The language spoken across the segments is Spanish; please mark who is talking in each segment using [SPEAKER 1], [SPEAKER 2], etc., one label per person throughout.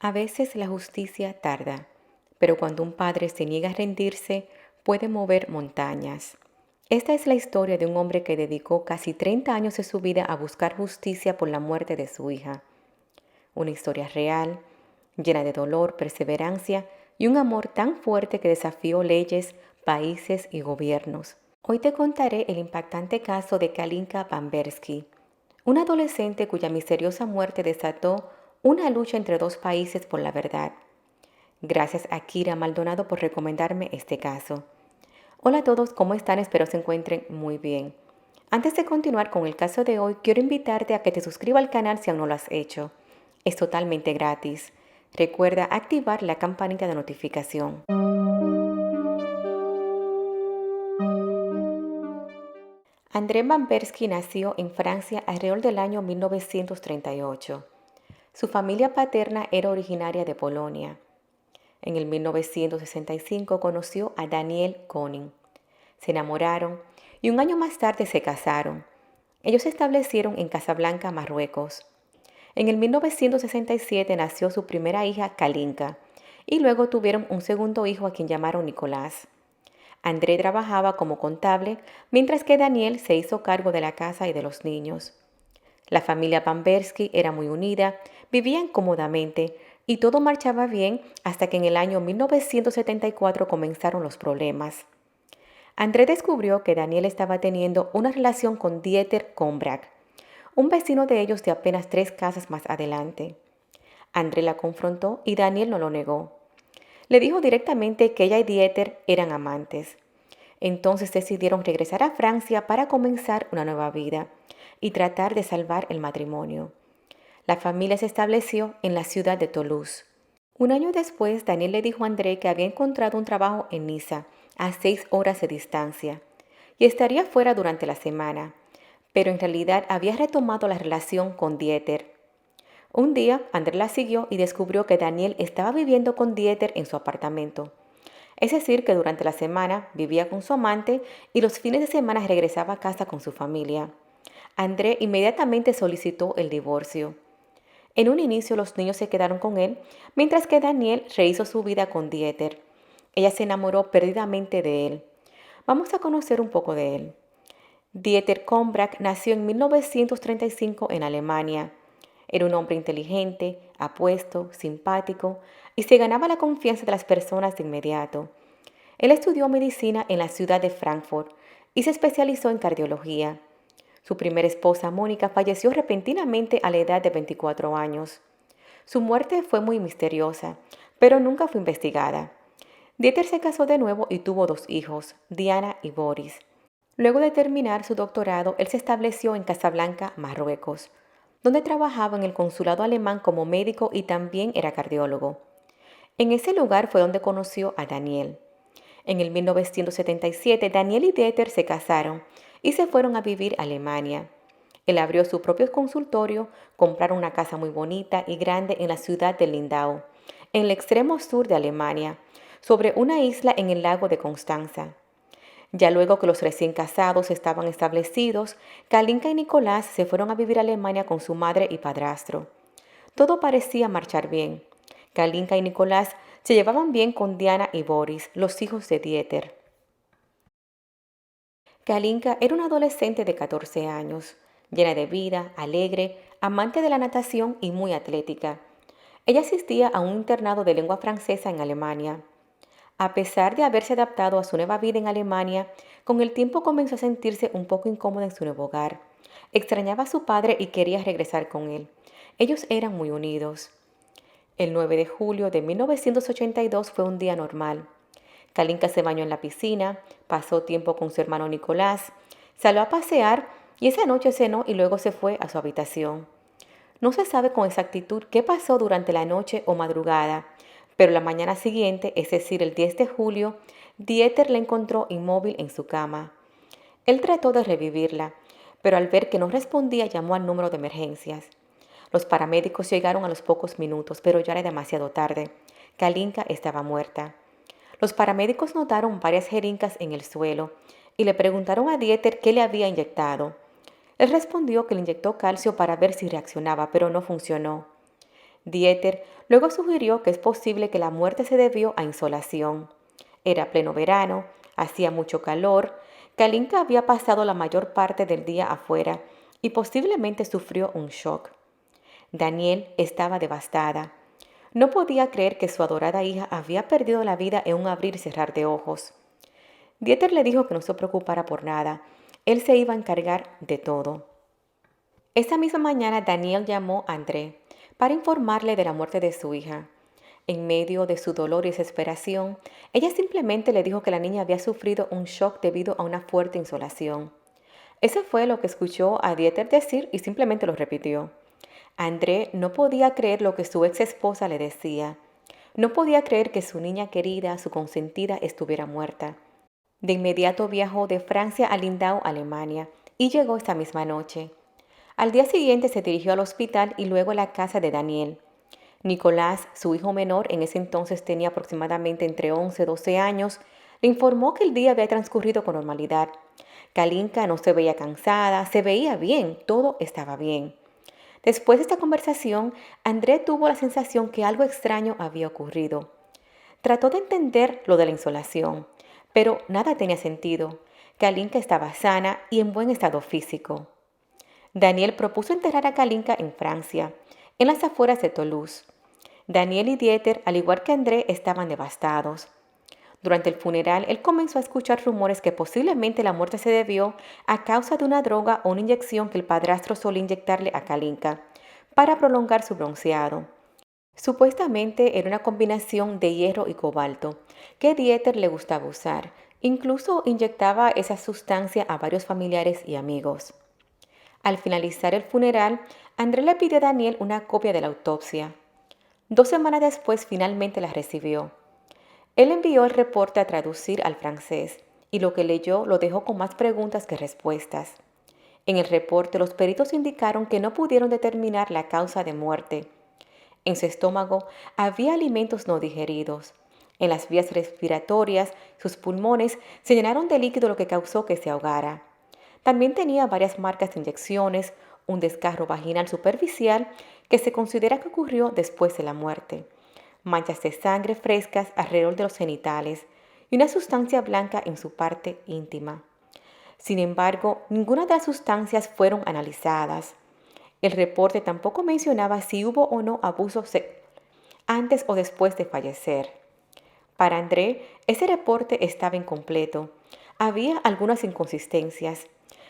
[SPEAKER 1] A veces la justicia tarda, pero cuando un padre se niega a rendirse, puede mover montañas. Esta es la historia de un hombre que dedicó casi 30 años de su vida a buscar justicia por la muerte de su hija. Una historia real, llena de dolor, perseverancia y un amor tan fuerte que desafió leyes, países y gobiernos. Hoy te contaré el impactante caso de Kalinka Bambersky, una adolescente cuya misteriosa muerte desató una lucha entre dos países por la verdad. Gracias a Kira Maldonado por recomendarme este caso. Hola a todos, ¿cómo están? Espero se encuentren muy bien. Antes de continuar con el caso de hoy, quiero invitarte a que te suscribas al canal si aún no lo has hecho. Es totalmente gratis. Recuerda activar la campanita de notificación. André Bambersky nació en Francia alrededor del año 1938. Su familia paterna era originaria de Polonia. En el 1965 conoció a Daniel Koning. Se enamoraron y un año más tarde se casaron. Ellos se establecieron en Casablanca, Marruecos. En el 1967 nació su primera hija, Kalinka, y luego tuvieron un segundo hijo a quien llamaron Nicolás. André trabajaba como contable, mientras que Daniel se hizo cargo de la casa y de los niños. La familia Bambersky era muy unida, vivían cómodamente y todo marchaba bien hasta que en el año 1974 comenzaron los problemas. André descubrió que Daniel estaba teniendo una relación con Dieter Kombrak, un vecino de ellos de apenas 3 casas más adelante. André la confrontó y Daniel no lo negó. Le dijo directamente que ella y Dieter eran amantes. Entonces decidieron regresar a Francia para comenzar una nueva vida y tratar de salvar el matrimonio. La familia se estableció en la ciudad de Toulouse. Un año después, Daniel le dijo a André que había encontrado un trabajo en Niza, a 6 horas de distancia, y estaría fuera durante la semana, pero en realidad había retomado la relación con Dieter. Un día, André la siguió y descubrió que Daniel estaba viviendo con Dieter en su apartamento. Es decir, que durante la semana vivía con su amante y los fines de semana regresaba a casa con su familia. André inmediatamente solicitó el divorcio. En un inicio los niños se quedaron con él, mientras que Daniel rehizo su vida con Dieter. Ella se enamoró perdidamente de él. Vamos a conocer un poco de él. Dieter Kombrak nació en 1935 en Alemania. Era un hombre inteligente, apuesto, simpático y se ganaba la confianza de las personas de inmediato. Él estudió medicina en la ciudad de Frankfurt y se especializó en cardiología. Su primera esposa, Mónica, falleció repentinamente a la edad de 24 años. Su muerte fue muy misteriosa, pero nunca fue investigada. Dieter se casó de nuevo y tuvo 2 hijos, Diana y Boris. Luego de terminar su doctorado, él se estableció en Casablanca, Marruecos, donde trabajaba en el consulado alemán como médico y también era cardiólogo. En ese lugar fue donde conoció a Daniel. En el 1977, Daniel y Dieter se casaron y se fueron a vivir a Alemania. Él abrió su propio consultorio, compraron una casa muy bonita y grande en la ciudad de Lindau, en el extremo sur de Alemania, sobre una isla en el lago de Constanza. Ya luego que los recién casados estaban establecidos, Kalinka y Nicolás se fueron a vivir a Alemania con su madre y padrastro. Todo parecía marchar bien. Kalinka y Nicolás se llevaban bien con Diana y Boris, los hijos de Dieter. Kalinka era una adolescente de 14 años, llena de vida, alegre, amante de la natación y muy atlética. Ella asistía a un internado de lengua francesa en Alemania. A pesar de haberse adaptado a su nueva vida en Alemania, con el tiempo comenzó a sentirse un poco incómoda en su nuevo hogar. Extrañaba a su padre y quería regresar con él. Ellos eran muy unidos. El 9 de julio de 1982 fue un día normal. Kalinka se bañó en la piscina, pasó tiempo con su hermano Nicolás, salió a pasear y esa noche cenó y luego se fue a su habitación. No se sabe con exactitud qué pasó durante la noche o madrugada, pero la mañana siguiente, es decir, el 10 de julio, Dieter la encontró inmóvil en su cama. Él trató de revivirla, pero al ver que no respondía llamó al número de emergencias. Los paramédicos llegaron a los pocos minutos, pero ya era demasiado tarde. Kalinka estaba muerta. Los paramédicos notaron varias jeringas en el suelo y le preguntaron a Dieter qué le había inyectado. Él respondió que le inyectó calcio para ver si reaccionaba, pero no funcionó. Dieter luego sugirió que es posible que la muerte se debió a insolación. Era pleno verano, hacía mucho calor, Kalinka había pasado la mayor parte del día afuera y posiblemente sufrió un shock. Daniel estaba devastada. No podía creer que su adorada hija había perdido la vida en un abrir y cerrar de ojos. Dieter le dijo que no se preocupara por nada. Él se iba a encargar de todo. Esa misma mañana Daniel llamó a André para informarle de la muerte de su hija. En medio de su dolor y desesperación, ella simplemente le dijo que la niña había sufrido un shock debido a una fuerte insolación. Eso fue lo que escuchó a Dieter decir y simplemente lo repitió. André no podía creer lo que su ex esposa le decía. No podía creer que su niña querida, su consentida, estuviera muerta. De inmediato viajó de Francia a Lindau, Alemania, y llegó esta misma noche. Al día siguiente se dirigió al hospital y luego a la casa de Daniel. Nicolás, su hijo menor, en ese entonces tenía aproximadamente entre 11 y 12 años, le informó que el día había transcurrido con normalidad. Kalinka no se veía cansada, se veía bien, todo estaba bien. Después de esta conversación, André tuvo la sensación que algo extraño había ocurrido. Trató de entender lo de la insolación, pero nada tenía sentido. Kalinka estaba sana y en buen estado físico. Daniel propuso enterrar a Kalinka en Francia, en las afueras de Toulouse. Daniel y Dieter, al igual que André, estaban devastados. Durante el funeral, él comenzó a escuchar rumores que posiblemente la muerte se debió a causa de una droga o una inyección que el padrastro solía inyectarle a Kalinka para prolongar su bronceado. Supuestamente era una combinación de hierro y cobalto, que Dieter le gustaba usar. Incluso inyectaba esa sustancia a varios familiares y amigos. Al finalizar el funeral, André le pidió a Daniel una copia de la autopsia. 2 semanas después finalmente la recibió. Él envió el reporte a traducir al francés y lo que leyó lo dejó con más preguntas que respuestas. En el reporte los peritos indicaron que no pudieron determinar la causa de muerte. En su estómago había alimentos no digeridos. En las vías respiratorias, sus pulmones se llenaron de líquido lo que causó que se ahogara. También tenía varias marcas de inyecciones, un desgarro vaginal superficial que se considera que ocurrió después de la muerte, manchas de sangre frescas alrededor de los genitales y una sustancia blanca en su parte íntima. Sin embargo, ninguna de las sustancias fueron analizadas. El reporte tampoco mencionaba si hubo o no abuso sexual antes o después de fallecer. Para André, ese reporte estaba incompleto. Había algunas inconsistencias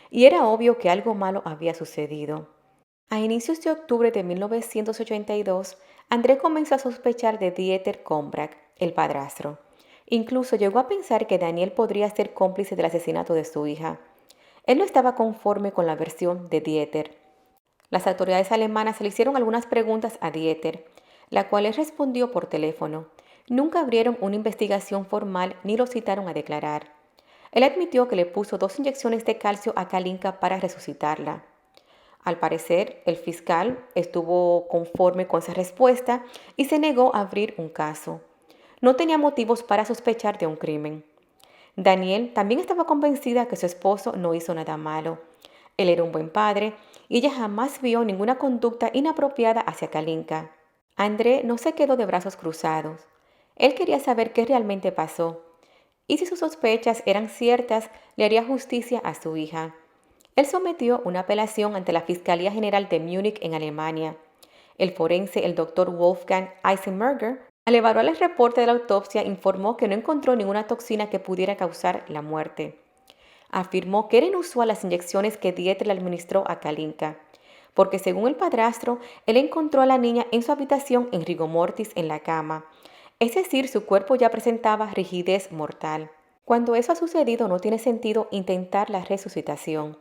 [SPEAKER 1] y era obvio que algo malo había sucedido. A inicios de octubre de 1982, André comenzó a sospechar de Dieter Kombrak, el padrastro. Incluso llegó a pensar que Daniel podría ser cómplice del asesinato de su hija. Él no estaba conforme con la versión de Dieter. Las autoridades alemanas le hicieron algunas preguntas a Dieter, la cual él respondió por teléfono. Nunca abrieron una investigación formal ni lo citaron a declarar. Él admitió que le puso 2 inyecciones de calcio a Kalinka para resucitarla. Al parecer, el fiscal estuvo conforme con esa respuesta y se negó a abrir un caso. No tenía motivos para sospechar de un crimen. Daniel también estaba convencida que su esposo no hizo nada malo. Él era un buen padre y ella jamás vio ninguna conducta inapropiada hacia Kalinka. André no se quedó de brazos cruzados. Él quería saber qué realmente pasó. Y si sus sospechas eran ciertas, le haría justicia a su hija. Él sometió una apelación ante la Fiscalía General de Múnich en Alemania. El forense, el doctor Wolfgang Eisenberger, al evaluar el reporte de la autopsia, informó que no encontró ninguna toxina que pudiera causar la muerte. Afirmó que era inusual las inyecciones que Dieter le administró a Kalinka, porque según el padrastro, él encontró a la niña en su habitación en rigor mortis en la cama, es decir, su cuerpo ya presentaba rigidez mortal. Cuando eso ha sucedido, no tiene sentido intentar la resucitación.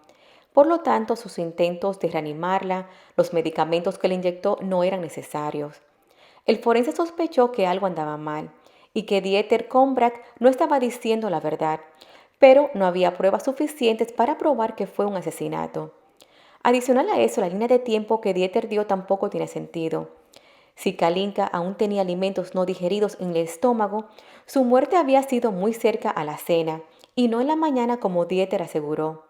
[SPEAKER 1] Por lo tanto, sus intentos de reanimarla, los medicamentos que le inyectó no eran necesarios. El forense sospechó que algo andaba mal y que Dieter Kombrak no estaba diciendo la verdad, pero no había pruebas suficientes para probar que fue un asesinato. Adicional a eso, la línea de tiempo que Dieter dio tampoco tiene sentido. Si Kalinka aún tenía alimentos no digeridos en el estómago, su muerte había sido muy cerca a la cena y no en la mañana como Dieter aseguró.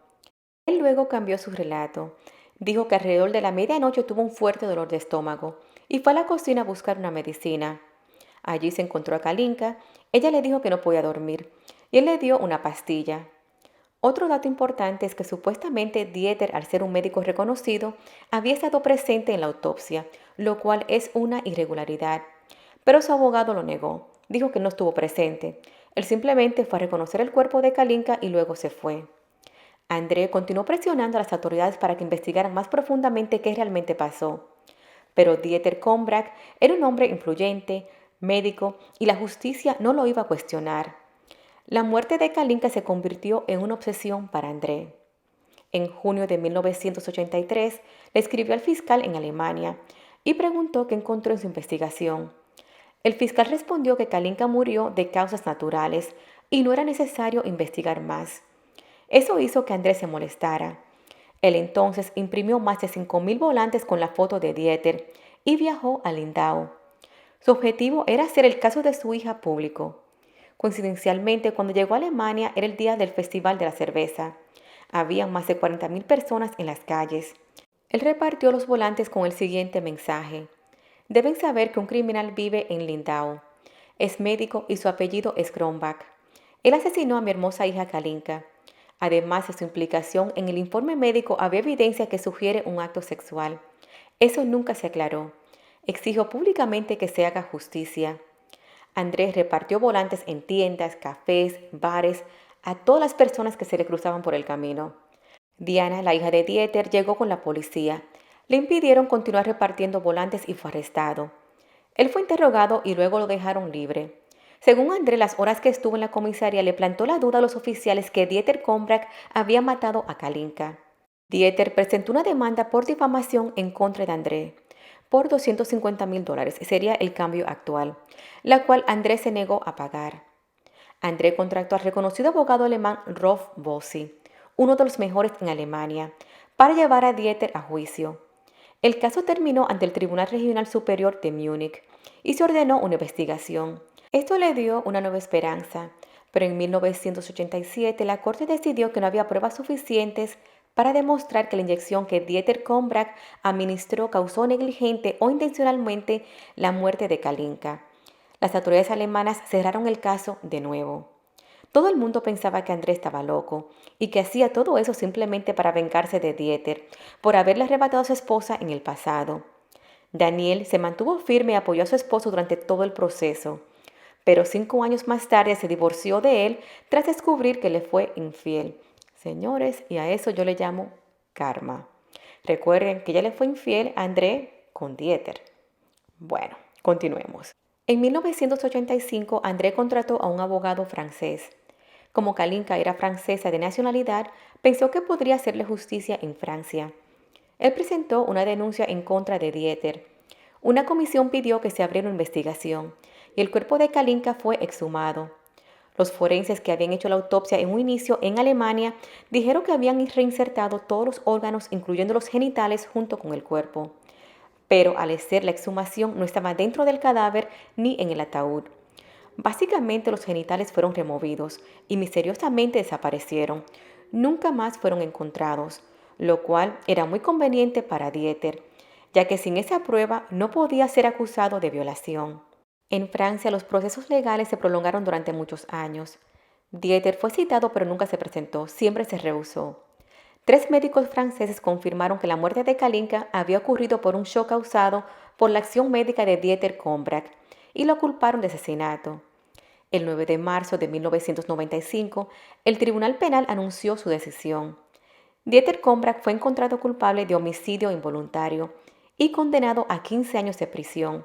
[SPEAKER 1] Él luego cambió su relato. Dijo que alrededor de la medianoche tuvo un fuerte dolor de estómago y fue a la cocina a buscar una medicina. Allí se encontró a Kalinka. Ella le dijo que no podía dormir y él le dio una pastilla. Otro dato importante es que supuestamente Dieter, al ser un médico reconocido, había estado presente en la autopsia, lo cual es una irregularidad. Pero su abogado lo negó, dijo que no estuvo presente. Él simplemente fue a reconocer el cuerpo de Kalinka y luego se fue. André continuó presionando a las autoridades para que investigaran más profundamente qué realmente pasó. Pero Dieter Kombrak era un hombre influyente, médico, y la justicia no lo iba a cuestionar. La muerte de Kalinka se convirtió en una obsesión para André. En junio de 1983 le escribió al fiscal en Alemania y preguntó qué encontró en su investigación. El fiscal respondió que Kalinka murió de causas naturales y no era necesario investigar más. Eso hizo que Andrés se molestara. Él entonces imprimió más de 5.000 volantes con la foto de Dieter y viajó a Lindau. Su objetivo era hacer el caso de su hija público. Coincidencialmente, cuando llegó a Alemania era el día del Festival de la Cerveza. Había más de 40.000 personas en las calles. Él repartió los volantes con el siguiente mensaje. Deben saber que un criminal vive en Lindau. Es médico y su apellido es Kronbach. Él asesinó a mi hermosa hija Kalinka. Además de su implicación en el informe médico había evidencia que sugiere un acto sexual. Eso nunca se aclaró. Exijo públicamente que se haga justicia. Andrés repartió volantes en tiendas, cafés, bares, a todas las personas que se le cruzaban por el camino. Diana, la hija de Dieter, llegó con la policía. Le impidieron continuar repartiendo volantes y fue arrestado. Él fue interrogado y luego lo dejaron libre. Según André, las horas que estuvo en la comisaría le plantó la duda a los oficiales que Dieter Kombrak había matado a Kalinka. Dieter presentó una demanda por difamación en contra de André por $250.000, sería el cambio actual, la cual André se negó a pagar. André contrató al reconocido abogado alemán Rolf Bossi, uno de los mejores en Alemania, para llevar a Dieter a juicio. El caso terminó ante el Tribunal Regional Superior de Múnich y se ordenó una investigación. Esto le dio una nueva esperanza, pero en 1987 la Corte decidió que no había pruebas suficientes para demostrar que la inyección que Dieter Kombrak administró causó negligente o intencionalmente la muerte de Kalinka. Las autoridades alemanas cerraron el caso de nuevo. Todo el mundo pensaba que André estaba loco y que hacía todo eso simplemente para vengarse de Dieter por haberle arrebatado a su esposa en el pasado. Daniel se mantuvo firme y apoyó a su esposo durante todo el proceso, pero 5 años más tarde se divorció de él tras descubrir que le fue infiel. Señores, y a eso yo le llamo karma. Recuerden que ella le fue infiel a André con Dieter. Bueno, continuemos. En 1985, André contrató a un abogado francés. Como Kalinka era francesa de nacionalidad, pensó que podría hacerle justicia en Francia. Él presentó una denuncia en contra de Dieter. Una comisión pidió que se abriera una investigación y el cuerpo de Kalinka fue exhumado. Los forenses que habían hecho la autopsia en un inicio en Alemania dijeron que habían reinsertado todos los órganos, incluyendo los genitales, junto con el cuerpo. Pero al hacer la exhumación no estaba dentro del cadáver ni en el ataúd. Básicamente los genitales fueron removidos y misteriosamente desaparecieron. Nunca más fueron encontrados, lo cual era muy conveniente para Dieter, ya que sin esa prueba no podía ser acusado de violación. En Francia los procesos legales se prolongaron durante muchos años. Dieter fue citado pero nunca se presentó, siempre se rehusó. 3 médicos franceses confirmaron que la muerte de Kalinka había ocurrido por un shock causado por la acción médica de Dieter Kombrak y lo culparon de asesinato. El 9 de marzo de 1995, el Tribunal Penal anunció su decisión. Dieter Kombrak fue encontrado culpable de homicidio involuntario y condenado a 15 años de prisión,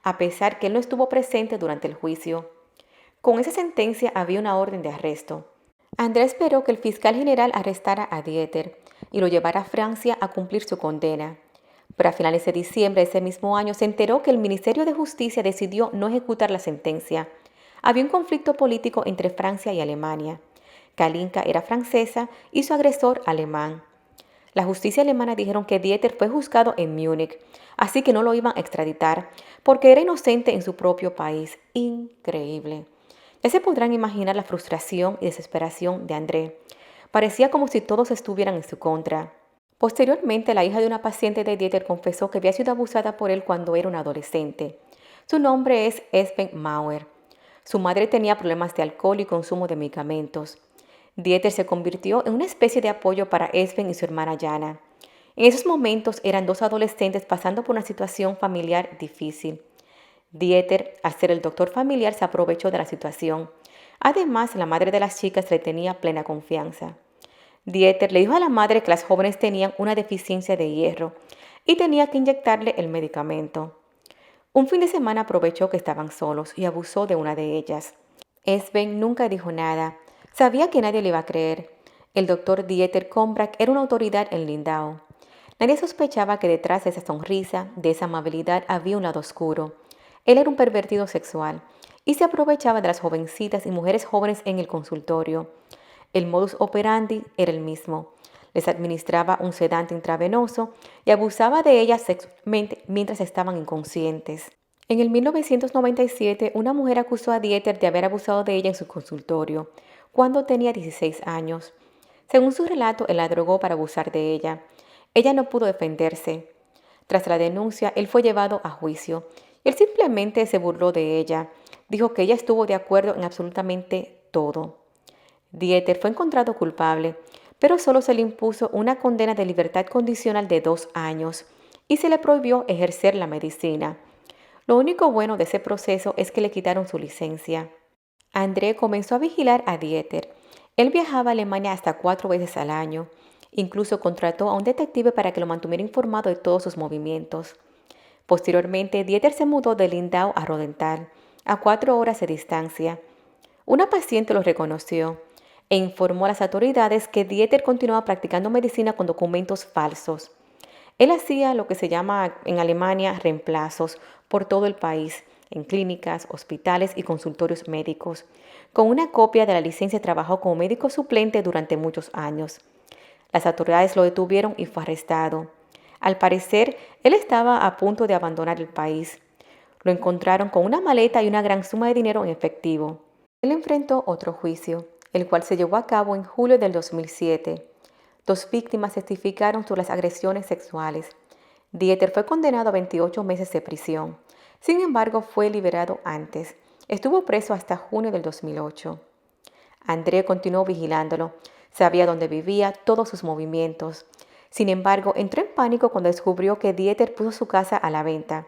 [SPEAKER 1] a pesar que él no estuvo presente durante el juicio. Con esa sentencia había una orden de arresto. André esperó que el fiscal general arrestara a Dieter y lo llevara a Francia a cumplir su condena. Pero a finales de diciembre de ese mismo año se enteró que el Ministerio de Justicia decidió no ejecutar la sentencia. Había un conflicto político entre Francia y Alemania. Kalinka era francesa y su agresor alemán. La justicia alemana dijeron que Dieter fue juzgado en Múnich, así que no lo iban a extraditar porque era inocente en su propio país. Increíble. Ya se podrán imaginar la frustración y desesperación de André. Parecía como si todos estuvieran en su contra. Posteriormente, la hija de una paciente de Dieter confesó que había sido abusada por él cuando era un adolescente. Su nombre es Esben Mauer. Su madre tenía problemas de alcohol y consumo de medicamentos. Dieter se convirtió en una especie de apoyo para Esben y su hermana Jana. En esos momentos eran dos adolescentes pasando por una situación familiar difícil. Dieter, al ser el doctor familiar, se aprovechó de la situación. Además, la madre de las chicas le tenía plena confianza. Dieter le dijo a la madre que las jóvenes tenían una deficiencia de hierro y tenía que inyectarle el medicamento. Un fin de semana aprovechó que estaban solos y abusó de una de ellas. Sven nunca dijo nada. Sabía que nadie le iba a creer. El doctor Dieter Kombrak era una autoridad en Lindau. Nadie sospechaba que detrás de esa sonrisa, de esa amabilidad, había un lado oscuro. Él era un pervertido sexual y se aprovechaba de las jovencitas y mujeres jóvenes en el consultorio. El modus operandi era el mismo. Les administraba un sedante intravenoso y abusaba de ellas sexualmente mientras estaban inconscientes. En el 1997, una mujer acusó a Dieter de haber abusado de ella en su consultorio, cuando tenía 16 años. Según su relato, él la drogó para abusar de ella. Ella no pudo defenderse. Tras la denuncia, él fue llevado a juicio. Él simplemente se burló de ella. Dijo que ella estuvo de acuerdo en absolutamente todo. Dieter fue encontrado culpable, pero solo se le impuso una condena de libertad condicional de 2 años y se le prohibió ejercer la medicina. Lo único bueno de ese proceso es que le quitaron su licencia. André comenzó a vigilar a Dieter. Él viajaba a Alemania hasta 4 veces al año. Incluso contrató a un detective para que lo mantuviera informado de todos sus movimientos. Posteriormente, Dieter se mudó de Lindau a Rodental, a 4 horas de distancia. Una paciente lo reconoció e informó a las autoridades que Dieter continuaba practicando medicina con documentos falsos. Él hacía lo que se llama en Alemania reemplazos por todo el país, en clínicas, hospitales y consultorios médicos. Con una copia de la licencia trabajó como médico suplente durante muchos años. Las autoridades lo detuvieron y fue arrestado. Al parecer, él estaba a punto de abandonar el país. Lo encontraron con una maleta y una gran suma de dinero en efectivo. Él enfrentó otro juicio, el cual se llevó a cabo en julio del 2007. 2 víctimas testificaron sobre las agresiones sexuales. Dieter fue condenado a 28 meses de prisión. Sin embargo, fue liberado antes. Estuvo preso hasta junio del 2008. André continuó vigilándolo. Sabía dónde vivía, todos sus movimientos. Sin embargo, entró en pánico cuando descubrió que Dieter puso su casa a la venta.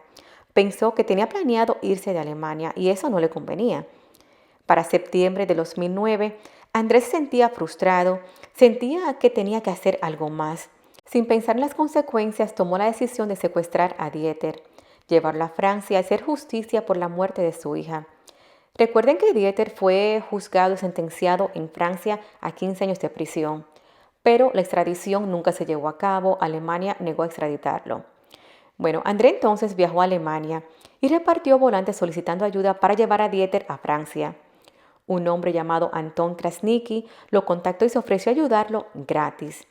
[SPEAKER 1] Pensó que tenía planeado irse de Alemania y eso no le convenía. Para septiembre de 2009, Andrés se sentía frustrado, sentía que tenía que hacer algo más. Sin pensar en las consecuencias, tomó la decisión de secuestrar a Dieter, llevarlo a Francia y hacer justicia por la muerte de su hija. Recuerden que Dieter fue juzgado y sentenciado en Francia a 15 años de prisión, pero la extradición nunca se llevó a cabo. Alemania negó a extraditarlo. Bueno, André entonces viajó a Alemania y repartió volantes solicitando ayuda para llevar a Dieter a Francia. Un hombre llamado Anton Krasniqi lo contactó y se ofreció a ayudarlo gratis.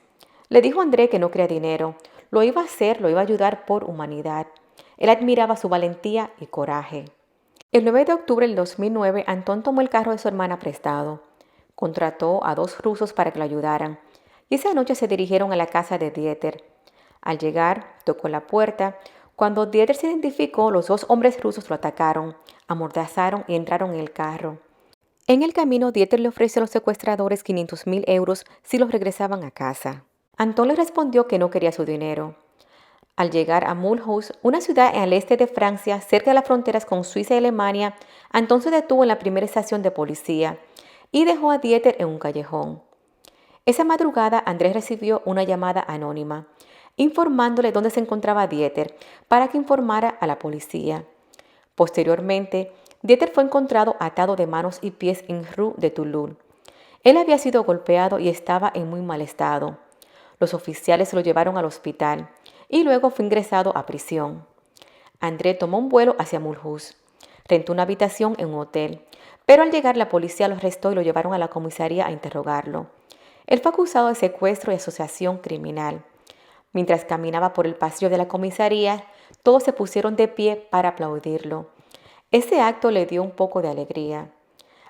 [SPEAKER 1] Le dijo a André que no quería dinero, lo iba a hacer, lo iba a ayudar por humanidad. Él admiraba su valentía y coraje. El 9 de octubre del 2009, Anton tomó el carro de su hermana prestado. Contrató a 2 rusos para que lo ayudaran, y esa noche se dirigieron a la casa de Dieter. Al llegar, tocó la puerta. Cuando Dieter se identificó, los 2 hombres rusos lo atacaron, amordazaron y entraron en el carro. En el camino, Dieter le ofreció a los secuestradores 500.000 euros si los regresaban a casa. Anton le respondió que no quería su dinero. Al llegar a Mulhouse, una ciudad al este de Francia, cerca de las fronteras con Suiza y Alemania, Anton se detuvo en la primera estación de policía y dejó a Dieter en un callejón. Esa madrugada, Andrés recibió una llamada anónima, informándole dónde se encontraba Dieter para que informara a la policía. Posteriormente, Dieter fue encontrado atado de manos y pies en Rue de Toulon. Él había sido golpeado y estaba en muy mal estado. Los oficiales lo llevaron al hospital y luego fue ingresado a prisión. André tomó un vuelo hacia Mulhouse. Rentó una habitación en un hotel, pero al llegar la policía lo arrestó y lo llevaron a la comisaría a interrogarlo. Él fue acusado de secuestro y asociación criminal. Mientras caminaba por el pasillo de la comisaría, todos se pusieron de pie para aplaudirlo. Ese acto le dio un poco de alegría.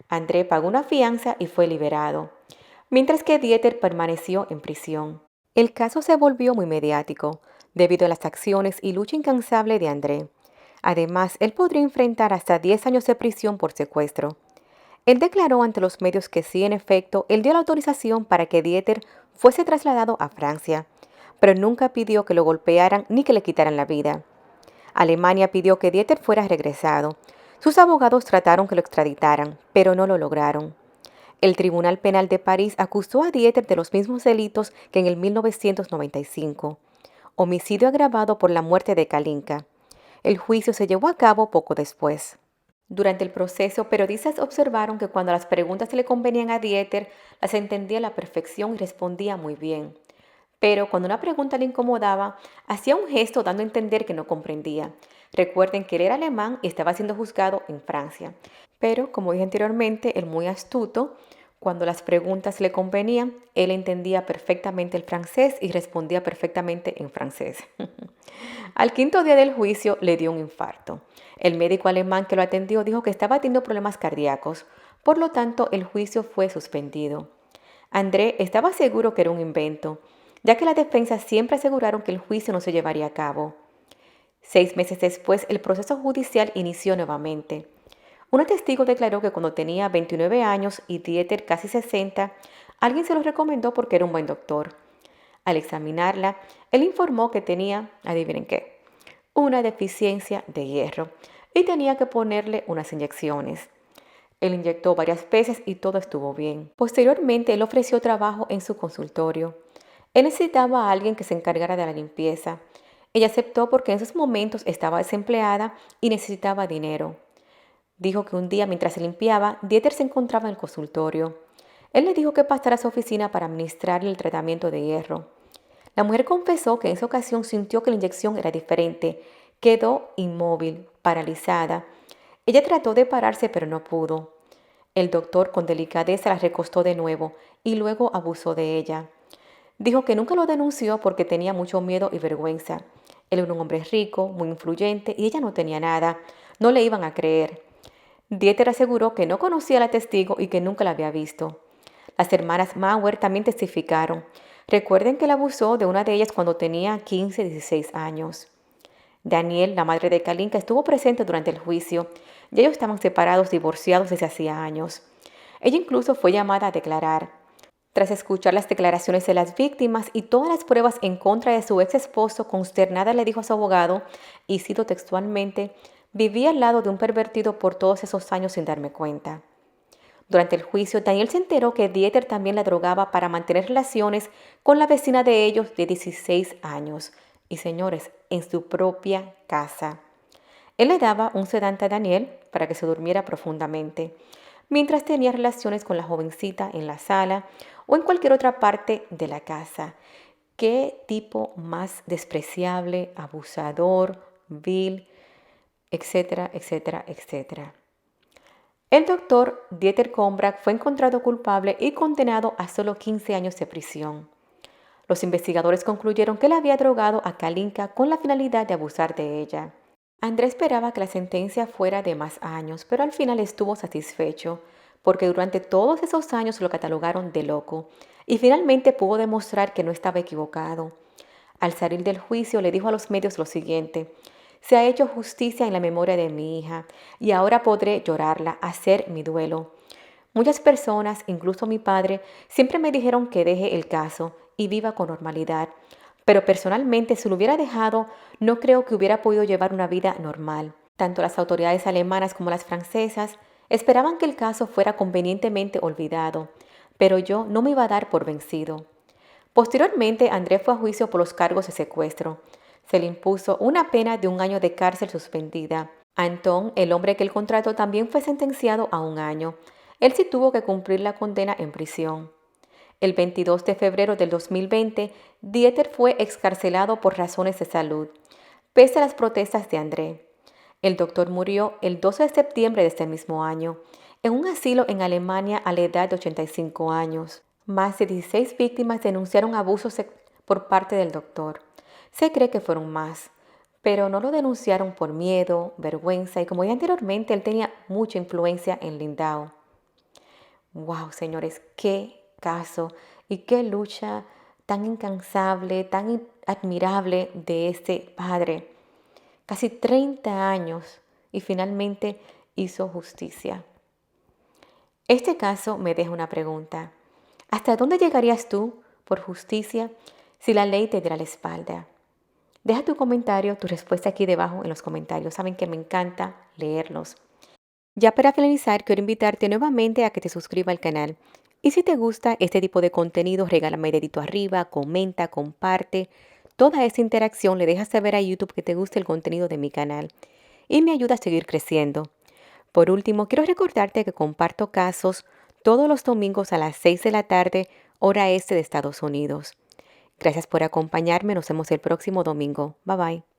[SPEAKER 1] André pagó una fianza y fue liberado, mientras que Dieter permaneció en prisión. El caso se volvió muy mediático debido a las acciones y lucha incansable de André. Además, él podría enfrentar hasta 10 años de prisión por secuestro. Él declaró ante los medios que sí, en efecto, él dio la autorización para que Dieter fuese trasladado a Francia, pero nunca pidió que lo golpearan ni que le quitaran la vida. Alemania pidió que Dieter fuera regresado. Sus abogados trataron que lo extraditaran, pero no lo lograron. El Tribunal Penal de París acusó a Dieter de los mismos delitos que en el 1995, homicidio agravado por la muerte de Kalinka. El juicio se llevó a cabo poco después. Durante el proceso, periodistas observaron que cuando las preguntas le convenían a Dieter, las entendía a la perfección y respondía muy bien. Pero cuando una pregunta le incomodaba, hacía un gesto dando a entender que no comprendía. Recuerden que él era alemán y estaba siendo juzgado en Francia. Pero, como dije anteriormente, él muy astuto, cuando las preguntas le convenían, él entendía perfectamente el francés y respondía perfectamente en francés. Al quinto día del juicio le dio un infarto. El médico alemán que lo atendió dijo que estaba teniendo problemas cardíacos, por lo tanto el juicio fue suspendido. André estaba seguro que era un invento, ya que la defensa siempre aseguraron que el juicio no se llevaría a cabo. 6 meses después, el proceso judicial inició nuevamente. Una testigo declaró que cuando tenía 29 años y Dieter casi 60, alguien se lo recomendó porque era un buen doctor. Al examinarla, él informó que tenía, adivinen qué, una deficiencia de hierro y tenía que ponerle unas inyecciones. Él inyectó varias veces y todo estuvo bien. Posteriormente, él ofreció trabajo en su consultorio. Él necesitaba a alguien que se encargara de la limpieza. Ella aceptó porque en esos momentos estaba desempleada y necesitaba dinero. Dijo que un día mientras se limpiaba, Dieter se encontraba en el consultorio. Él le dijo que pasara a su oficina para administrarle el tratamiento de hierro. La mujer confesó que en esa ocasión sintió que la inyección era diferente. Quedó inmóvil, paralizada. Ella trató de pararse pero no pudo. El doctor con delicadeza la recostó de nuevo y luego abusó de ella. Dijo que nunca lo denunció porque tenía mucho miedo y vergüenza. Él era un hombre rico, muy influyente y ella no tenía nada. No le iban a creer. Dieter aseguró que no conocía a la testigo y que nunca la había visto. Las hermanas Mauer también testificaron. Recuerden que él abusó de una de ellas cuando tenía 15, 16 años. Daniel, la madre de Kalinka, estuvo presente durante el juicio y ellos estaban separados, divorciados desde hacía años. Ella incluso fue llamada a declarar. Tras escuchar las declaraciones de las víctimas y todas las pruebas en contra de su ex esposo, consternada le dijo a su abogado, y cito textualmente, viví al lado de un pervertido por todos esos años sin darme cuenta. Durante el juicio, Daniel se enteró que Dieter también la drogaba para mantener relaciones con la vecina de ellos de 16 años. Y señores, en su propia casa. Él le daba un sedante a Daniel para que se durmiera profundamente, mientras tenía relaciones con la jovencita en la sala o en cualquier otra parte de la casa. Qué tipo más despreciable, abusador, vil, etcétera, etcétera, etcétera. El doctor Dieter Kombrak fue encontrado culpable y condenado a solo 15 años de prisión. Los investigadores concluyeron que él había drogado a Kalinka con la finalidad de abusar de ella. Andrés esperaba que la sentencia fuera de más años, pero al final estuvo satisfecho, porque durante todos esos años lo catalogaron de loco, y finalmente pudo demostrar que no estaba equivocado. Al salir del juicio le dijo a los medios lo siguiente: se ha hecho justicia en la memoria de mi hija, y ahora podré llorarla, hacer mi duelo. Muchas personas, incluso mi padre, siempre me dijeron que deje el caso y viva con normalidad, pero personalmente si lo hubiera dejado, no creo que hubiera podido llevar una vida normal. Tanto las autoridades alemanas como las francesas esperaban que el caso fuera convenientemente olvidado, pero yo no me iba a dar por vencido. Posteriormente, André fue a juicio por los cargos de secuestro. Se le impuso una pena de 1 año de cárcel suspendida. Anton, el hombre que él contrató, también fue sentenciado a 1 año. Él sí tuvo que cumplir la condena en prisión. El 22 de febrero del 2020, Dieter fue excarcelado por razones de salud, pese a las protestas de André. El doctor murió el 12 de septiembre de este mismo año, en un asilo en Alemania a la edad de 85 años. Más de 16 víctimas denunciaron abusos por parte del doctor. Se cree que fueron más, pero no lo denunciaron por miedo, vergüenza y como ya anteriormente, él tenía mucha influencia en Lindau. ¡Wow, señores! ¡Qué caso y qué lucha tan incansable, tan admirable de este padre. Casi 30 años y finalmente hizo justicia. Este caso me deja una pregunta. ¿Hasta dónde llegarías tú por justicia si la ley te diera la espalda? Deja tu comentario, tu respuesta aquí debajo en los comentarios. Saben que me encanta leerlos. Ya para finalizar, quiero invitarte nuevamente a que te suscribas al canal. Y si te gusta este tipo de contenido, regálame dedito arriba, comenta, comparte. Toda esa interacción le dejas saber a YouTube que te gusta el contenido de mi canal y me ayuda a seguir creciendo. Por último, quiero recordarte que comparto casos todos los domingos a las 6 de la tarde, hora este de Estados Unidos. Gracias por acompañarme. Nos vemos el próximo domingo. Bye bye.